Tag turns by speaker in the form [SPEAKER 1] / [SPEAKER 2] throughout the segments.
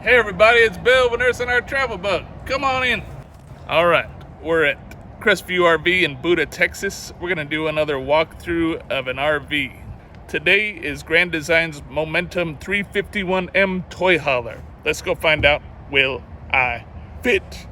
[SPEAKER 1] Hey everybody, it's Bill. We're nursing our travel bug. Come on in. All right, we're at Crestview RV in Buda, Texas. We're gonna do another walkthrough of an RV. Today is Grand Design's Momentum 351M toy hauler. Let's go find out, will I fit?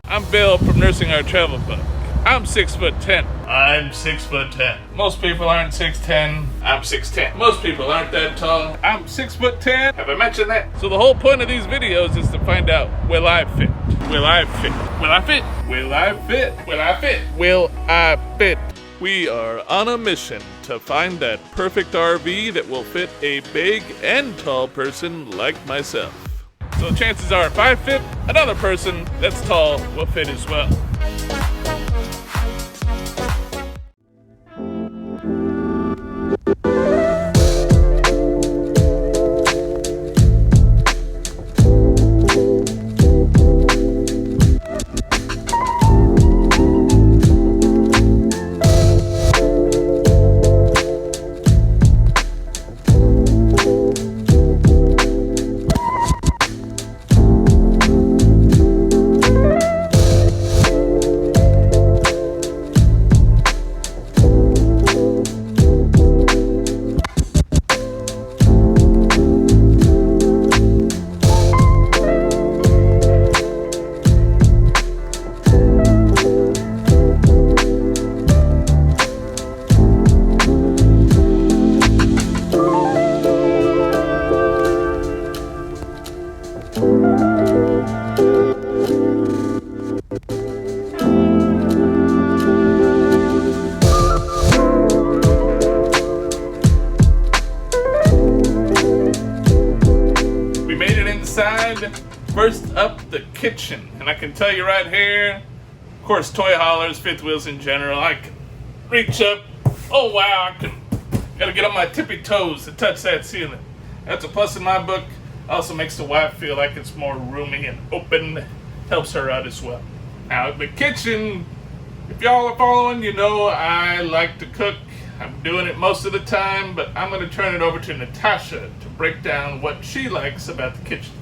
[SPEAKER 1] I'm Bill from Nursing Our Travel Bug. I'm 6'10". I'm 6'10". Most people aren't 6'10". I'm 6'10". Most people aren't that tall. I'm 6'10". Have I mentioned that? So the whole point of these videos is to find out, will I fit? Will I fit? Will I fit? Will I fit? Will I fit? Will I fit? We are on a mission to find that perfect RV that will fit a big and tall person like myself. So chances are if I fit, another person that's tall will fit as well. First up, the kitchen, and I can tell you right here, of course, toy haulers, fifth wheels in general, I can reach up, oh wow, gotta get on my tippy toes to touch that ceiling. That's a plus in my book. Also makes the wife feel like it's more roomy and open, helps her out as well. Now, the kitchen, if y'all are following, you know I like to cook. I'm doing it most of the time, but I'm gonna turn it over to Natasha to break down what she likes about the kitchen.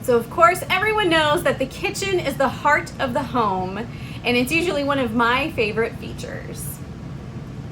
[SPEAKER 2] So of course, everyone knows that the kitchen is the heart of the home, and it's usually one of my favorite features.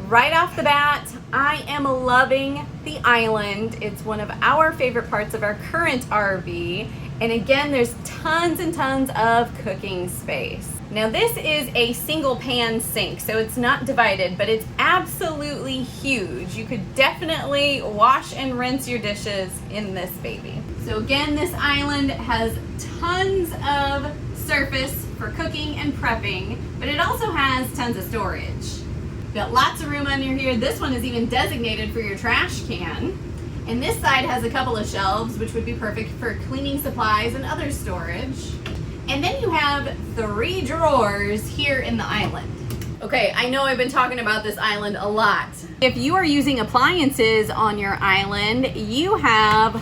[SPEAKER 2] Right off the bat, I am loving the island. It's one of our favorite parts of our current RV, and again, there's tons and tons of cooking space. Now this is a single pan sink, so it's not divided, but it's absolutely huge. You could definitely wash and rinse your dishes in this baby. So again, this island has tons of surface for cooking and prepping, but it also has tons of storage. Got lots of room under here. This one is even designated for your trash can. And this side has a couple of shelves, which would be perfect for cleaning supplies and other storage. And then you have 3 drawers here in the island. Okay, I know I've been talking about this island a lot. If you are using appliances on your island, you have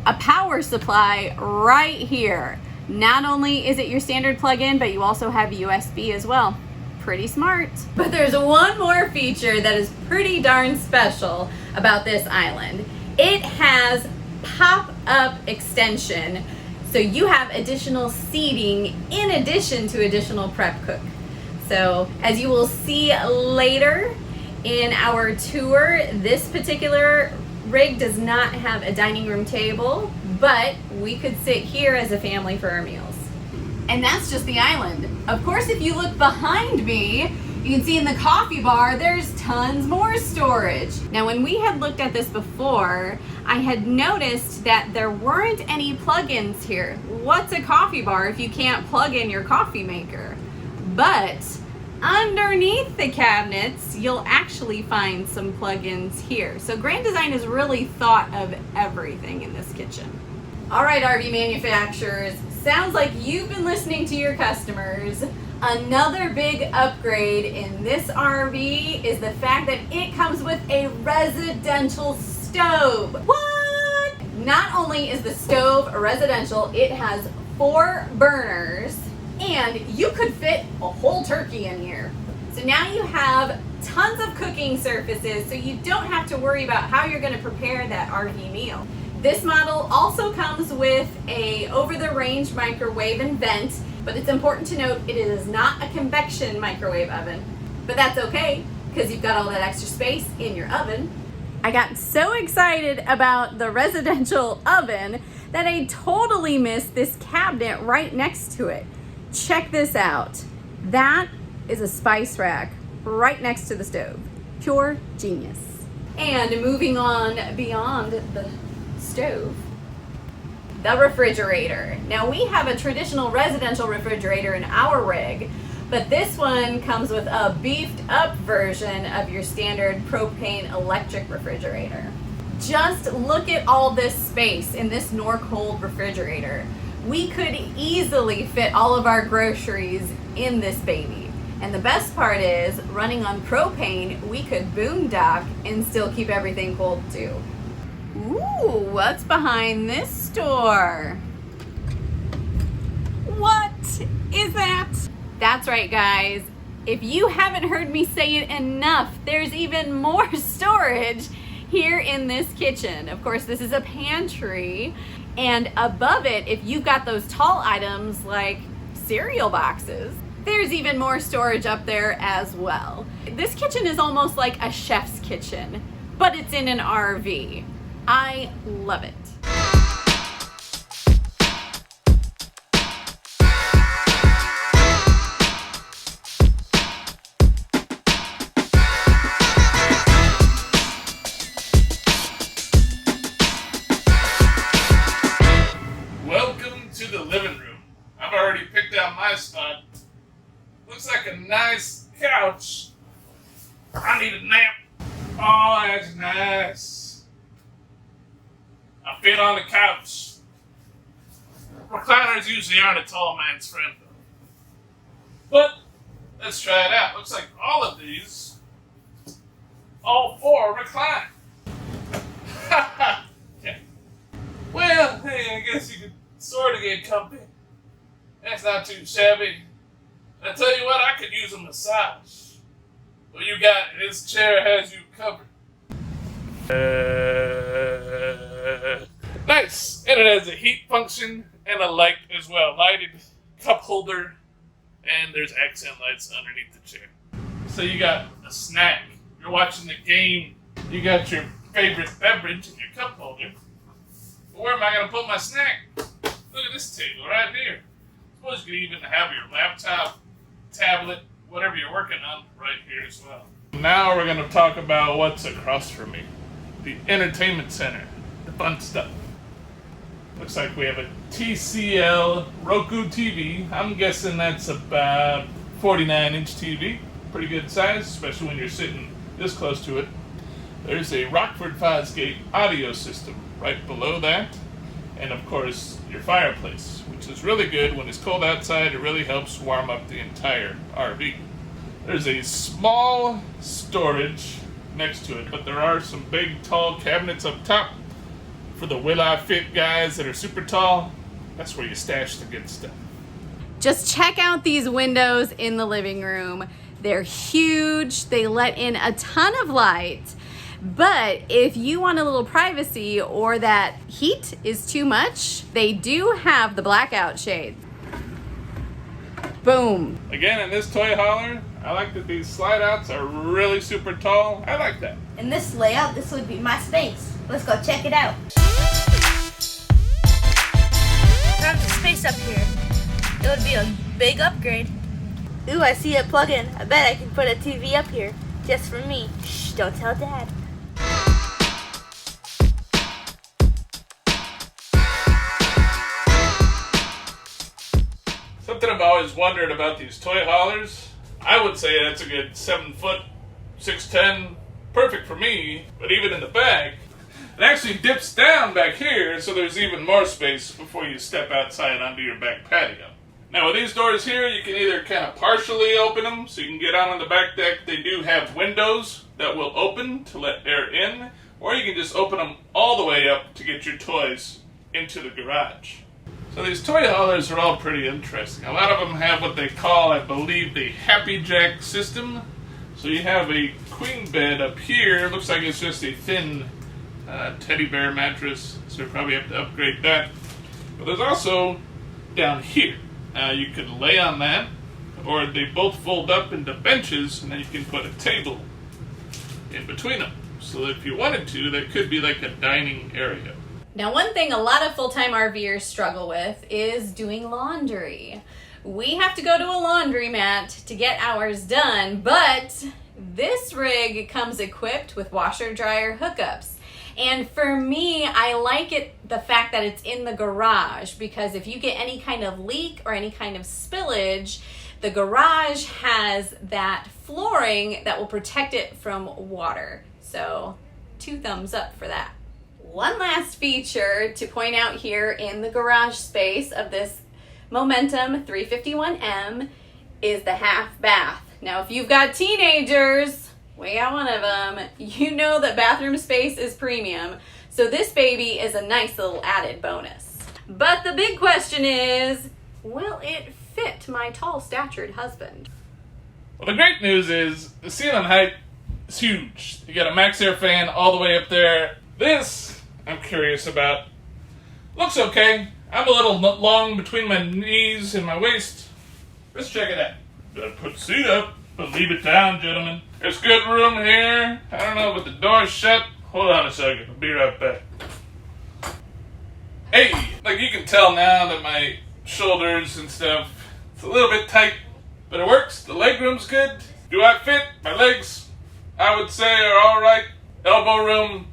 [SPEAKER 2] a power supply right here. Not only is it your standard plug-in, but you also have USB as well. Pretty smart. But there's one more feature that is pretty darn special about this island. It has pop-up extension, so you have additional seating in addition to additional prep cook. So as you will see later in our tour, this particular rig does not have a dining room table, but we could sit here as a family for our meals. And that's just the island. Of course, if you look behind me, you can see in the coffee bar, there's tons more storage. Now, when we had looked at this before, I had noticed that there weren't any plugins here. What's a coffee bar if you can't plug in your coffee maker? But underneath the cabinets, you'll actually find some plugins here. So Grand Design has really thought of everything in this kitchen. All right, RV manufacturers, sounds like you've been listening to your customers. Another big upgrade in this RV is the fact that it comes with a residential stove. What? Not only is the stove residential, it has 4 burners, and you could fit a whole turkey in here. So now you have tons of cooking surfaces, so you don't have to worry about how you're going to prepare that RV meal. This model also comes with a over-the-range microwave and vent, but it's important to note it is not a convection microwave oven. But that's okay, because you've got all that extra space in your oven. I got so excited about the residential oven that I totally missed this cabinet right next to it. Check this out. That is a spice rack right next to the stove. Pure genius. And moving on beyond the stove, the refrigerator. Now we have a traditional residential refrigerator in our rig, but this one comes with a beefed up version of your standard propane electric refrigerator. Just look at all this space in this Norcold refrigerator. We could easily fit all of our groceries in this baby. And the best part is, running on propane, we could boondock and still keep everything cold too. Ooh, what's behind this door? What is that? That's right, guys. If you haven't heard me say it enough, there's even more storage here in this kitchen. Of course, this is a pantry, and above it, if you've got those tall items like cereal boxes, there's even more storage up there as well. This kitchen is almost like a chef's kitchen, but it's in an RV. I love it.
[SPEAKER 1] Welcome to the living room. I've already picked out my spot. Looks like a nice couch. I need a nap. Oh, that's nice. I fit on the couch. Recliners usually aren't a tall man's friend, though. But let's try it out. Looks like all of these, all four recline. Yeah. Well, hey, I guess you could sort of get comfy. That's not too shabby. I tell you what, I could use a massage. Well, you got it. This chair has you covered. Nice. And it has a heat function and a light as well. Lighted cup holder. And there's accent lights underneath the chair. So you got a snack. You're watching the game. You got your favorite beverage in your cup holder. But where am I going to put my snack? Look at this table right here. I suppose you could even have your laptop, tablet, whatever you're working on right here as well. Now we're going to talk about what's across from me. The entertainment center. The fun stuff. Looks like we have a TCL Roku TV. I'm guessing that's about 49-inch TV. Pretty good size, especially when you're sitting this close to it. There's a Rockford Fosgate audio system right below that. And of course, your fireplace, which is really good. When it's cold outside, it really helps warm up the entire RV. There's a small storage next to it, but there are some big, tall cabinets up top. For the will I fit guys that are super tall, that's where you stash the good stuff.
[SPEAKER 2] Just check out these windows in the living room. They're huge. They let in a ton of light. But if you want a little privacy or that heat is too much, they do have the blackout shades. Boom.
[SPEAKER 1] Again, in this toy hauler, I like that these slide outs are really super tall. I like that.
[SPEAKER 3] In this layout, this would be my space. Let's go check it out. Tons of space up here. It would be a big upgrade. Ooh, I see a plug-in. I bet I can put a TV up here. Just for me. Shh, don't tell Dad.
[SPEAKER 1] Something I've always wondered about these toy haulers, I would say that's a good 7 foot, 6'10", perfect for me, but even in the back, it actually dips down back here, so there's even more space before you step outside onto your back patio. Now with these doors here, you can either kind of partially open them, so you can get out on the back deck. They do have windows that will open to let air in, or you can just open them all the way up to get your toys into the garage. So these toy haulers are all pretty interesting. A lot of them have what they call, I believe, the Happy Jack system. So you have a queen bed up here. Looks like it's just a thin teddy bear mattress, so you probably have to upgrade that. But there's also down here. You could lay on that, or they both fold up into benches, and then you can put a table in between them. So if you wanted to, that could be like a dining area.
[SPEAKER 2] Now, one thing a lot of full-time RVers struggle with is doing laundry. We have to go to a laundromat to get ours done, but this rig comes equipped with washer-dryer hookups. And for me, I like the fact that it's in the garage, because if you get any kind of leak or any kind of spillage, the garage has that flooring that will protect it from water. So 2 thumbs up for that. One last feature to point out here in the garage space of this Momentum 351M is the half bath. Now, if you've got teenagers, we got one of them, you know that bathroom space is premium. So this baby is a nice little added bonus. But the big question is, will it fit my tall-statured husband?
[SPEAKER 1] Well, the great news is the ceiling height is huge. You got a max air fan all the way up there. This, I'm curious about. Looks okay. I'm a little long between my knees and my waist. Let's check it out. Gotta put the seat up, but leave it down, gentlemen. There's good room here. I don't know, but the door's shut. Hold on a second. I'll be right back. Hey, like you can tell now that my shoulders and stuff, it's a little bit tight, but it works. The leg room's good. Do I fit? My legs, I would say, are all right. Elbow room,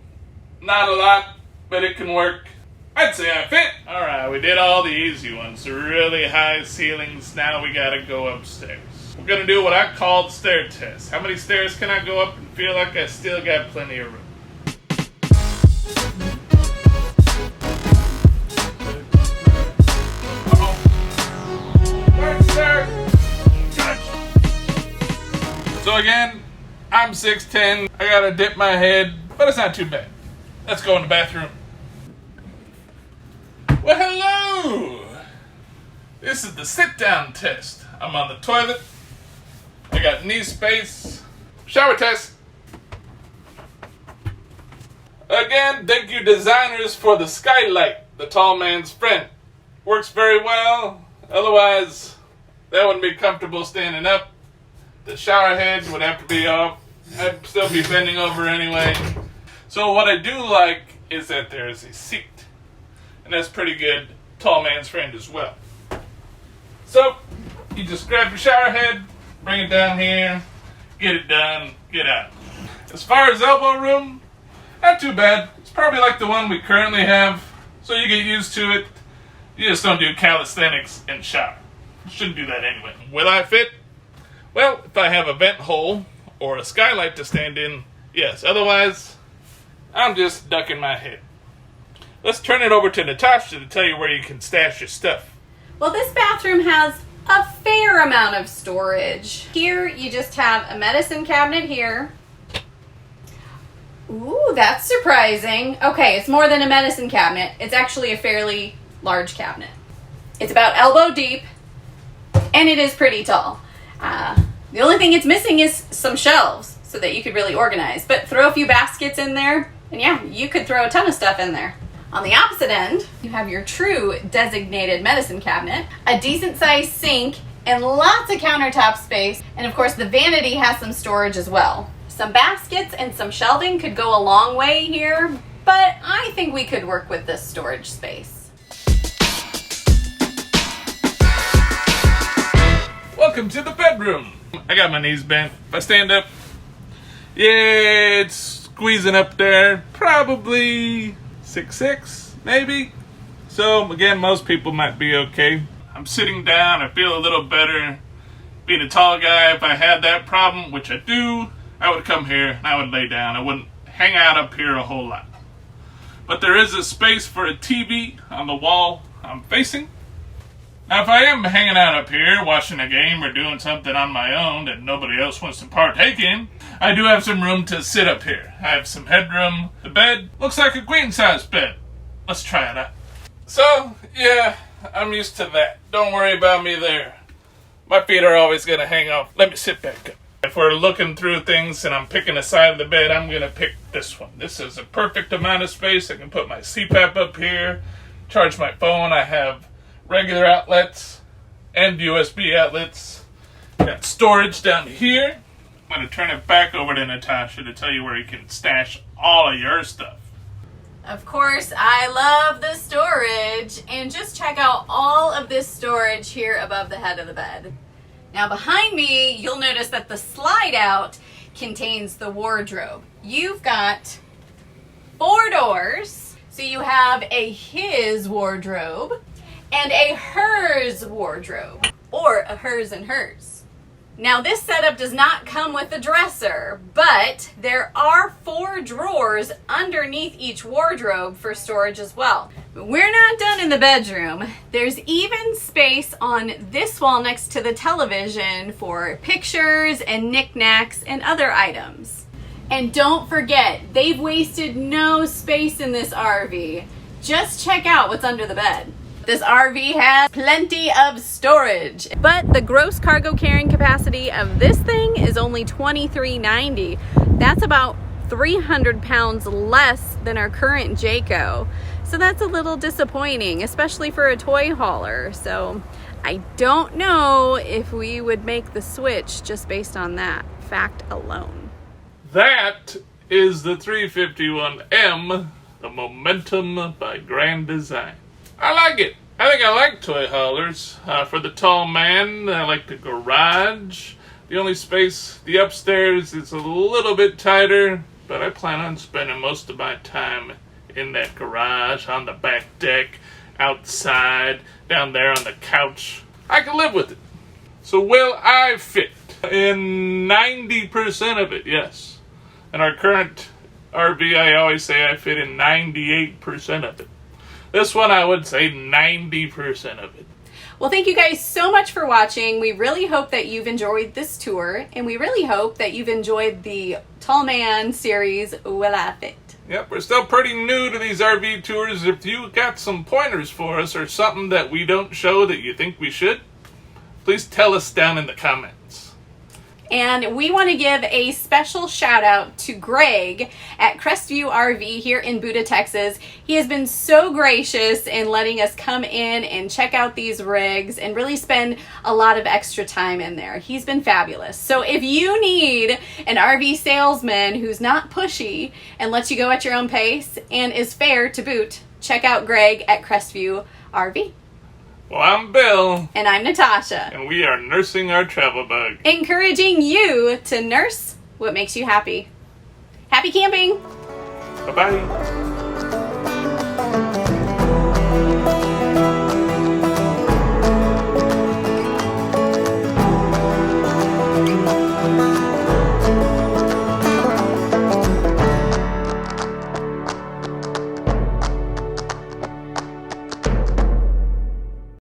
[SPEAKER 1] not a lot, but it can work. I'd say I fit. All right, we did all the easy ones. The really high ceilings. Now we gotta go upstairs. We're gonna do what I call the stair test. How many stairs can I go up and feel like I still got plenty of room? So again, I'm 6'10". I gotta dip my head, but it's not too bad. Let's go in the bathroom. Well, hello! This is the sit-down test. I'm on the toilet. I got knee space. Shower test. Again, thank you designers for the skylight, the tall man's friend. Works very well. Otherwise, that wouldn't be comfortable standing up. The shower head would have to be off. I'd still be bending over anyway. So what I do like is that there's a seat. And that's pretty good. Tall man's friend as well. So, you just grab your shower head, bring it down here, get it done, get out. As far as elbow room, not too bad. It's probably like the one we currently have, so you get used to it. You just don't do calisthenics in the shower. You shouldn't do that anyway. Will I fit? Well, if I have a vent hole or a skylight to stand in, yes. Otherwise, I'm just ducking my head. Let's turn it over to Natasha to tell you where you can stash your stuff.
[SPEAKER 2] Well, this bathroom has a fair amount of storage. Here, you just have a medicine cabinet here. Ooh, that's surprising. Okay, it's more than a medicine cabinet. It's actually a fairly large cabinet. It's about elbow deep, and it is pretty tall. The only thing it's missing is some shelves so that you could really organize. But throw a few baskets in there, and yeah, you could throw a ton of stuff in there. On the opposite end, you have your true designated medicine cabinet, a decent sized sink, and lots of countertop space. And of course, the vanity has some storage as well. Some baskets and some shelving could go a long way here, but I think we could work with this storage space.
[SPEAKER 1] Welcome to the bedroom. I got my knees bent. If I stand up, yeah, it's squeezing up there. Probably 6'6", maybe. So again, most people might be okay. I'm sitting down. I feel a little better. Being a tall guy, if I had that problem, which I do, I would come here and I would lay down. I wouldn't hang out up here a whole lot. But there is a space for a TV on the wall I'm facing. Now, if I am hanging out up here, watching a game or doing something on my own that nobody else wants to partake in, I do have some room to sit up here. I have some headroom. The bed looks like a queen-size bed. Let's try it out. So, yeah, I'm used to that. Don't worry about me there. My feet are always going to hang off. Let me sit back up. If we're looking through things and I'm picking a side of the bed, I'm going to pick this one. This is a perfect amount of space. I can put my CPAP up here, charge my phone. I have regular outlets and USB outlets. Got storage down here. I'm going to turn it back over to Natasha to tell you where you can stash all of your stuff.
[SPEAKER 2] Of course, I love the storage, and just check out all of this storage here above the head of the bed. Now behind me, you'll notice that the slide out contains the wardrobe. You've got 4 doors, so you have a his wardrobe and a hers wardrobe, or a hers and hers. Now this setup does not come with a dresser, but there are 4 drawers underneath each wardrobe for storage as well. But we're not done in the bedroom. There's even space on this wall next to the television for pictures and knickknacks and other items. And don't forget, they've wasted no space in this RV. Just check out what's under the bed. This RV has plenty of storage, but the gross cargo carrying capacity of this thing is only 2390. That's about 300 pounds less than our current Jayco. So that's a little disappointing, especially for a toy hauler. So I don't know if we would make the switch just based on that fact alone.
[SPEAKER 1] That is the 351M, the Momentum by Grand Design. I like it. I think I like toy haulers. For the tall man, I like the garage. The only space, the upstairs, is a little bit tighter, but I plan on spending most of my time in that garage, on the back deck, outside, down there on the couch. I can live with it. So will I fit? In 90% of it, yes. In our current RV, I always say I fit in 98% of it. This one, I would say 90% of it.
[SPEAKER 2] Well, thank you guys so much for watching. We really hope that you've enjoyed this tour, and we really hope that you've enjoyed the Tall Man series, Will I Fit?
[SPEAKER 1] Yep, we're still pretty new to these RV tours. If you got some pointers for us or something that we don't show that you think we should, please tell us down in the comments.
[SPEAKER 2] And we want to give a special shout out to Greg at Crestview RV here in Buda, Texas. He has been so gracious in letting us come in and check out these rigs and really spend a lot of extra time in there. He's been fabulous. So if you need an RV salesman who's not pushy and lets you go at your own pace and is fair to boot, check out Greg at Crestview RV.
[SPEAKER 1] Well, I'm Bill.
[SPEAKER 2] And I'm Natasha.
[SPEAKER 1] And we are nursing our travel bug.
[SPEAKER 2] Encouraging you to nurse what makes you happy. Happy camping!
[SPEAKER 1] Bye-bye.